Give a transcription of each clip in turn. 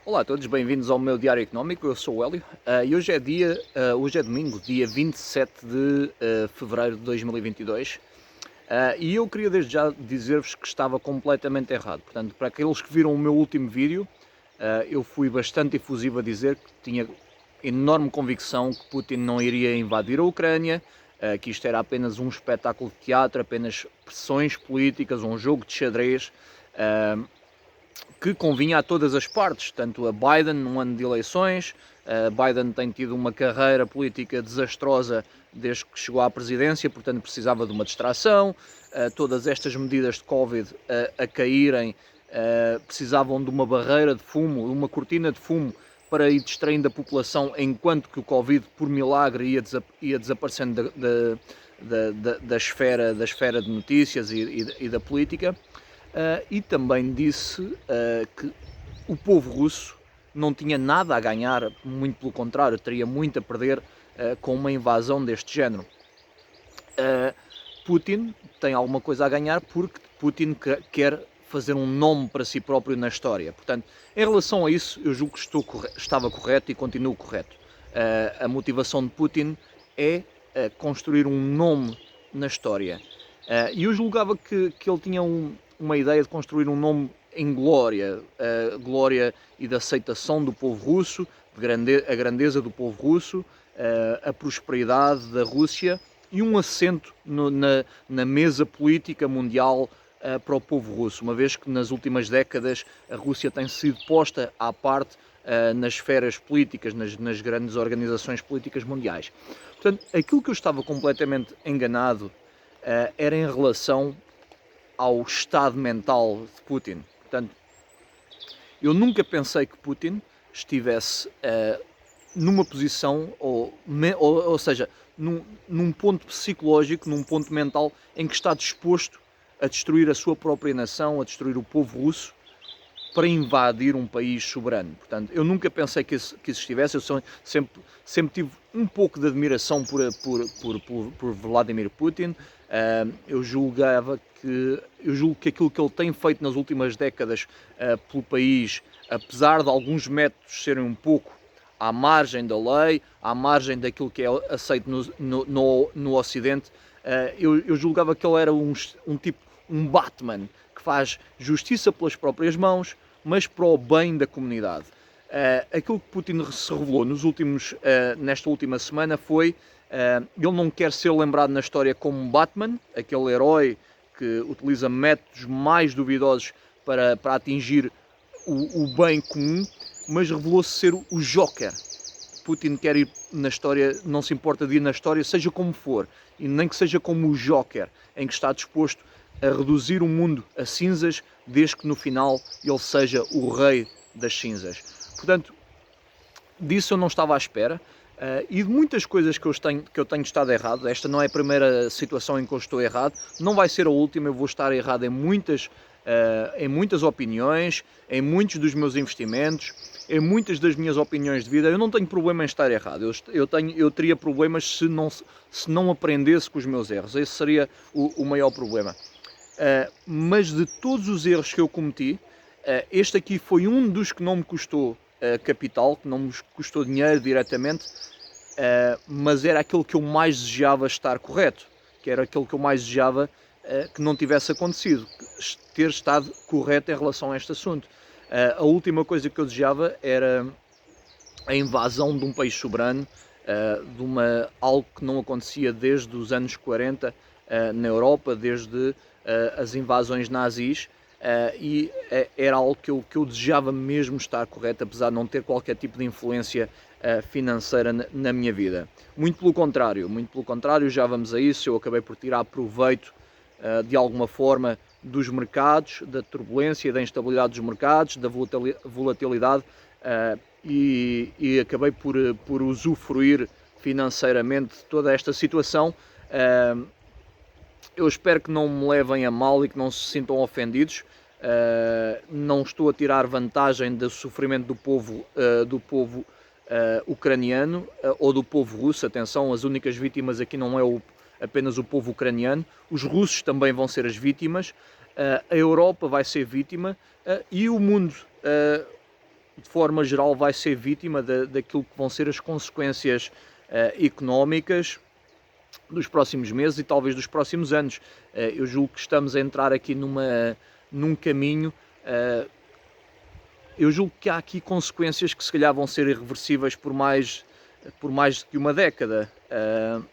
Olá a todos, bem-vindos ao meu Diário Económico, eu sou o Hélio e hoje é domingo, dia 27 de fevereiro de 2022 e eu queria desde já dizer-vos que estava completamente errado. Portanto, para aqueles que viram o meu último vídeo, eu fui bastante efusivo a dizer que tinha enorme convicção que Putin não iria invadir a Ucrânia, que isto era apenas um espetáculo de teatro, apenas pressões políticas, um jogo de xadrez, que convinha a todas as partes, tanto a Biden num ano de eleições. Biden tem tido uma carreira política desastrosa desde que chegou à presidência, portanto precisava de uma distração. Todas estas medidas de Covid a caírem precisavam de uma barreira de fumo, de uma cortina de fumo para ir distraindo a população, enquanto que o Covid, por milagre, ia desaparecendo da esfera de notícias e da política. E também disse que o povo russo não tinha nada a ganhar, muito pelo contrário, teria muito a perder com uma invasão deste género. Putin tem alguma coisa a ganhar porque Putin quer fazer um nome para si próprio na história. Portanto, em relação a isso, eu julgo que estava correto e continuo correto. A motivação de Putin é construir um nome na história. E eu julgava que ele tinha uma ideia de construir um nome em glória, glória e de aceitação do povo russo, a grandeza do povo russo, a prosperidade da Rússia e um assento na mesa política mundial para o povo russo, uma vez que nas últimas décadas a Rússia tem sido posta à parte nas esferas políticas, nas grandes organizações políticas mundiais. Portanto, aquilo que eu estava completamente enganado era em relação ao estado mental de Putin. Portanto, eu nunca pensei que Putin estivesse numa posição, ou seja, num ponto psicológico, num ponto mental em que está disposto a destruir a sua própria nação, a destruir o povo russo, para invadir um país soberano. Portanto, eu nunca pensei que isso estivesse, eu sempre tive um pouco de admiração por Vladimir Putin. Eu julgo que aquilo que ele tem feito nas últimas décadas pelo país, apesar de alguns métodos serem um pouco à margem da lei, à margem daquilo que é aceito no Ocidente, eu julgava que ele era um Batman que faz justiça pelas próprias mãos, mas para o bem da comunidade. Aquilo que Putin se revelou nesta última semana foi ele não quer ser lembrado na história como Batman, aquele herói que utiliza métodos mais duvidosos para atingir o bem comum, mas revelou-se ser o Joker. Putin quer ir na história, não se importa de ir na história, seja como for, e nem que seja como o Joker, em que está disposto a reduzir o mundo a cinzas, desde que no final ele seja o rei das cinzas. Portanto, disso eu não estava à espera. E de muitas coisas que eu tenho estado errado, esta não é a primeira situação em que eu estou errado, não vai ser a última, eu vou estar errado em muitas opiniões, em muitos dos meus investimentos, em muitas das minhas opiniões de vida. Eu não tenho problema em estar errado, eu teria problemas se não aprendesse com os meus erros, esse seria o maior problema. Mas de todos os erros que eu cometi, este aqui foi um dos que não me custou capital, que não me custou dinheiro diretamente, mas era aquele que eu mais desejava estar correto, que era aquele que eu mais desejava que não tivesse acontecido, ter estado correto em relação a este assunto. A última coisa que eu desejava era a invasão de um país soberano, algo que não acontecia desde os anos 40 na Europa, desde as invasões nazis, e era algo que eu desejava mesmo estar correto, apesar de não ter qualquer tipo de influência financeira na minha vida. Muito pelo contrário, já vamos a isso, eu acabei por tirar proveito de alguma forma dos mercados, da turbulência, da instabilidade dos mercados, da volatilidade, e acabei por usufruir financeiramente de toda esta situação. Eu espero que não me levem a mal e que não se sintam ofendidos. Não estou a tirar vantagem do sofrimento do povo ucraniano ou do povo russo. Atenção, as únicas vítimas aqui não é apenas o povo ucraniano. Os russos também vão ser as vítimas. A Europa vai ser vítima e o mundo de forma geral vai ser vítima daquilo que vão ser as consequências económicas dos próximos meses e talvez dos próximos anos. Eu julgo que estamos a entrar aqui num caminho. Eu julgo que há aqui consequências que se calhar vão ser irreversíveis por mais de uma década,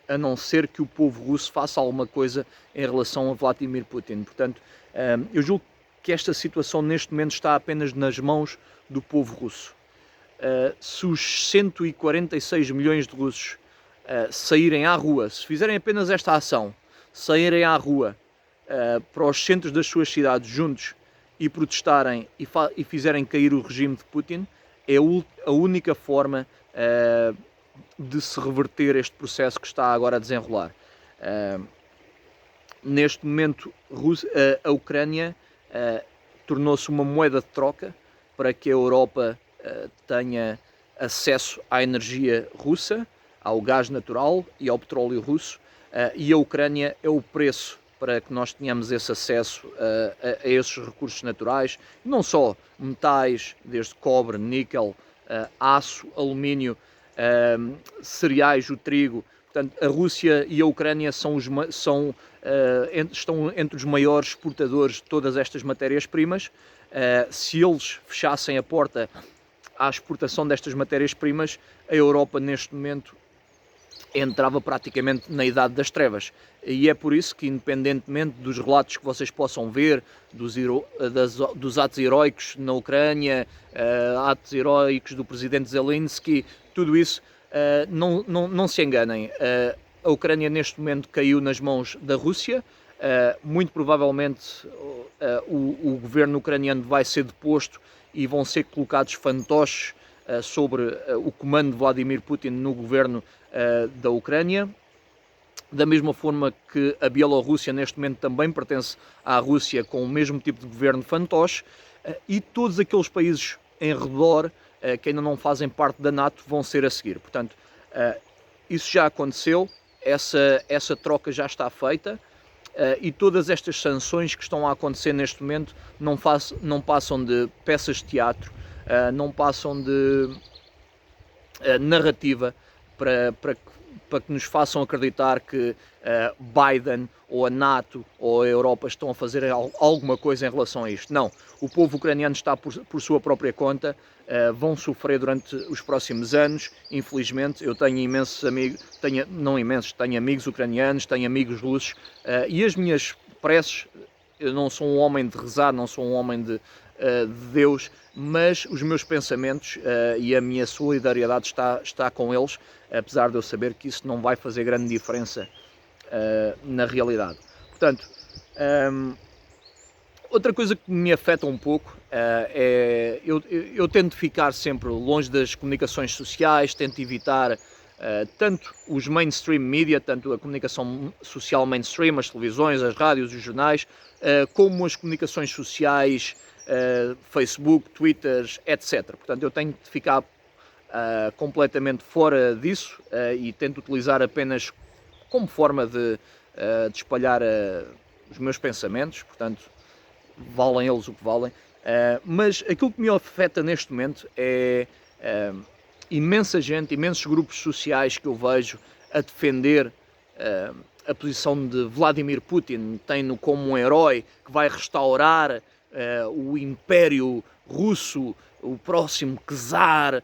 a não ser que o povo russo faça alguma coisa em relação a Vladimir Putin. Portanto, eu julgo que esta situação neste momento está apenas nas mãos do povo russo. Se os 146 milhões de russos saírem à rua, se fizerem apenas esta ação, saírem à rua para os centros das suas cidades juntos e protestarem e fizerem cair o regime de Putin, é a única forma de se reverter este processo que está agora a desenrolar. Neste momento, a Ucrânia tornou-se uma moeda de troca para que a Europa tenha acesso à energia russa, ao gás natural e ao petróleo russo, e a Ucrânia é o preço para que nós tenhamos esse acesso a esses recursos naturais, não só metais, desde cobre, níquel, aço, alumínio, cereais, o trigo. Portanto, a Rússia e a Ucrânia estão entre os maiores exportadores de todas estas matérias-primas. Se eles fechassem a porta à exportação destas matérias-primas, a Europa neste momento entrava praticamente na idade das trevas. E é por isso que, independentemente dos relatos que vocês possam ver, dos atos heroicos na Ucrânia, atos heroicos do presidente Zelensky, tudo isso, não se enganem. A Ucrânia neste momento caiu nas mãos da Rússia. Muito provavelmente o governo ucraniano vai ser deposto e vão ser colocados fantoches sobre o comando de Vladimir Putin no governo da Ucrânia. Da mesma forma que a Bielorrússia neste momento também pertence à Rússia com o mesmo tipo de governo fantoche, e todos aqueles países em redor que ainda não fazem parte da NATO vão ser a seguir. Portanto, isso já aconteceu, essa troca já está feita, e todas estas sanções que estão a acontecer neste momento não passam de peças de teatro, não passam de narrativa para que nos façam acreditar que Biden ou a NATO ou a Europa estão a fazer alguma coisa em relação a isto. Não, o povo ucraniano está por sua própria conta, vão sofrer durante os próximos anos, infelizmente. Eu tenho imensos amigos, tenho amigos ucranianos, tenho amigos russos, e as minhas preces, eu não sou um homem de rezar, não sou um homem de Deus, mas os meus pensamentos e a minha solidariedade está com eles, apesar de eu saber que isso não vai fazer grande diferença na realidade. Portanto, outra coisa que me afeta um pouco é eu tento ficar sempre longe das comunicações sociais, tento evitar tanto os mainstream media, tanto a comunicação social mainstream, as televisões, as rádios, os jornais, como as comunicações sociais, Facebook, Twitter, etc. Portanto, eu tenho de ficar completamente fora disso e tento utilizar apenas como forma de espalhar os meus pensamentos. Portanto, valem eles o que valem. Mas aquilo que me afeta neste momento é imensa gente, imensos grupos sociais que eu vejo a defender a posição de Vladimir Putin, tem-no como um herói que vai restaurar o Império Russo, o próximo czar,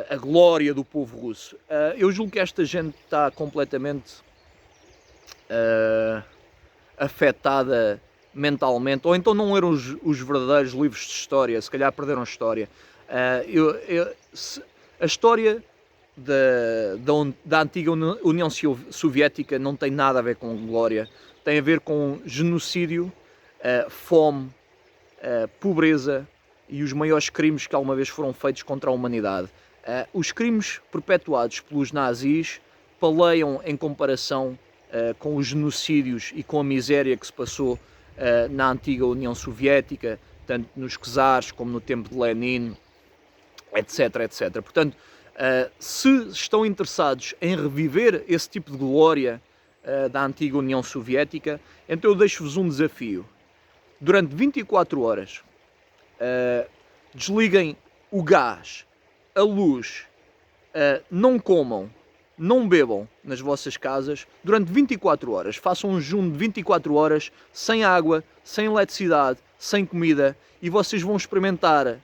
a glória do povo russo. Eu julgo que esta gente está completamente afetada mentalmente, ou então não leram os verdadeiros livros de história, se calhar perderam a história. A história da antiga União Soviética não tem nada a ver com glória, tem a ver com genocídio, fome, pobreza e os maiores crimes que alguma vez foram feitos contra a humanidade. Os crimes perpetuados pelos nazis paleiam em comparação com os genocídios e com a miséria que se passou na antiga União Soviética, tanto nos czares como no tempo de Lenin, etc, etc. Portanto, se estão interessados em reviver esse tipo de glória da antiga União Soviética, então eu deixo-vos um desafio. Durante 24 horas, desliguem o gás, a luz, não comam, não bebam nas vossas casas durante 24 horas. Façam um jejum de 24 horas sem água, sem eletricidade, sem comida e vocês vão experimentar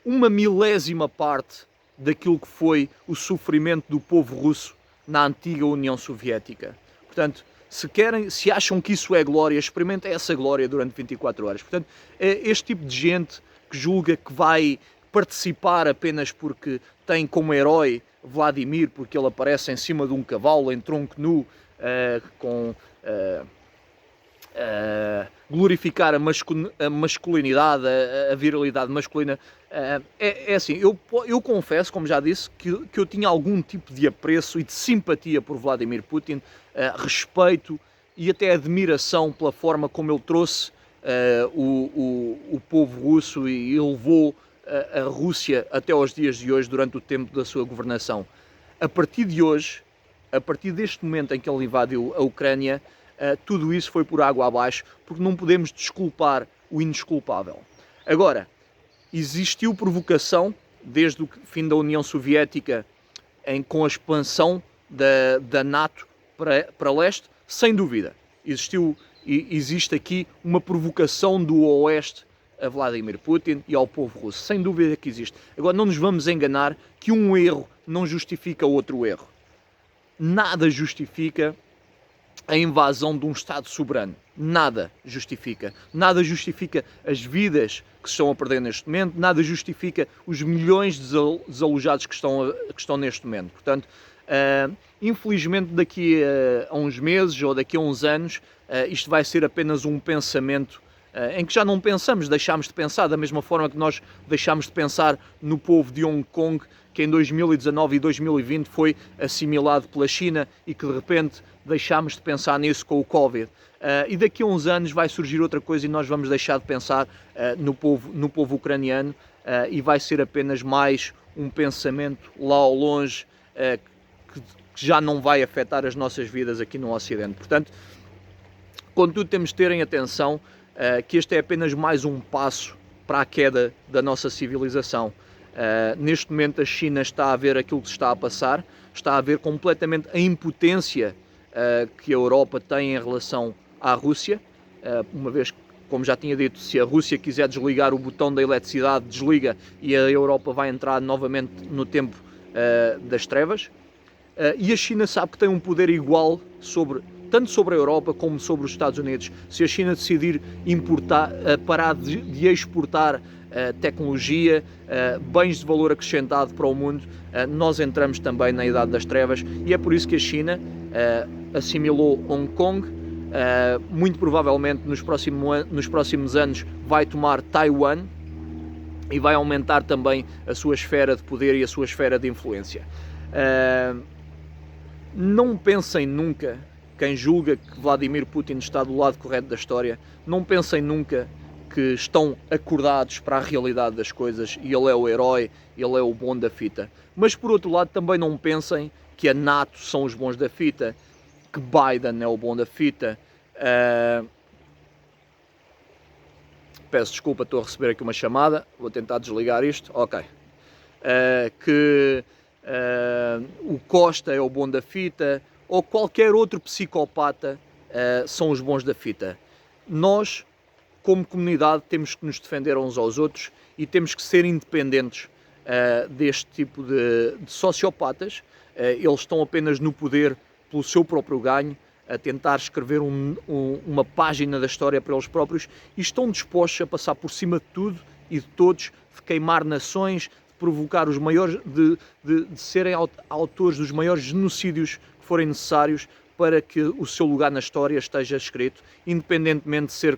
uma milésima parte daquilo que foi o sofrimento do povo russo na antiga União Soviética. Portanto, se acham que isso é glória, experimentem essa glória durante 24 horas. Portanto, é este tipo de gente que julga que vai participar apenas porque tem como herói Vladimir, porque ele aparece em cima de um cavalo, em tronco nu, glorificar a masculinidade, a virilidade masculina. É assim, eu confesso, como já disse, que eu tinha algum tipo de apreço e de simpatia por Vladimir Putin, respeito e até admiração pela forma como ele trouxe o povo russo e levou a Rússia até aos dias de hoje durante o tempo da sua governação. A partir de hoje, a partir deste momento em que ele invadiu a Ucrânia, tudo isso foi por água abaixo, porque não podemos desculpar o indesculpável. Agora, existiu provocação desde o fim da União Soviética com a expansão da NATO para leste, sem dúvida. Existe aqui uma provocação do Oeste a Vladimir Putin e ao povo russo, sem dúvida que existe. Agora, não nos vamos enganar que um erro não justifica outro erro. Nada justifica a invasão de um Estado soberano. Nada justifica. Nada justifica as vidas que se estão a perder neste momento, nada justifica os milhões de desalojados que estão neste momento. Portanto, infelizmente daqui a uns meses ou daqui a uns anos, isto vai ser apenas um pensamento em que já não pensamos, deixámos de pensar da mesma forma que nós deixámos de pensar no povo de Hong Kong, que em 2019 e 2020 foi assimilado pela China e que de repente deixámos de pensar nisso com o Covid. E daqui a uns anos vai surgir outra coisa e nós vamos deixar de pensar no povo ucraniano e vai ser apenas mais um pensamento lá ao longe que já não vai afetar as nossas vidas aqui no Ocidente. Portanto, contudo, temos de ter em atenção que este é apenas mais um passo para a queda da nossa civilização. Neste momento a China está a ver aquilo que se está a passar, está a ver completamente a impotência que a Europa tem em relação à Rússia, uma vez que, como já tinha dito, se a Rússia quiser desligar o botão da eletricidade, desliga e a Europa vai entrar novamente no tempo das trevas. E a China sabe que tem um poder igual tanto sobre a Europa como sobre os Estados Unidos. Se a China decidir parar de exportar tecnologia, bens de valor acrescentado para o mundo, nós entramos também na Idade das Trevas e é por isso que a China assimilou Hong Kong, muito provavelmente nos próximos anos vai tomar Taiwan e vai aumentar também a sua esfera de poder e a sua esfera de influência. Não pensem nunca, quem julga que Vladimir Putin está do lado correto da história, não pensem nunca que estão acordados para a realidade das coisas e ele é o herói, ele é o bom da fita. Mas por outro lado também não pensem que a NATO são os bons da fita, que Biden é o bom da fita. Peço desculpa, estou a receber aqui uma chamada, vou tentar desligar isto, ok. O Costa é o bom da fita, ou qualquer outro psicopata são os bons da fita. Nós, como comunidade, temos que nos defender uns aos outros e temos que ser independentes deste tipo de sociopatas. Eles estão apenas no poder pelo seu próprio ganho, a tentar escrever uma página da história para eles próprios e estão dispostos a passar por cima de tudo e de todos, de queimar nações, de provocar os maiores, de serem autores dos maiores genocídios que forem necessários para que o seu lugar na história esteja escrito, independentemente de ser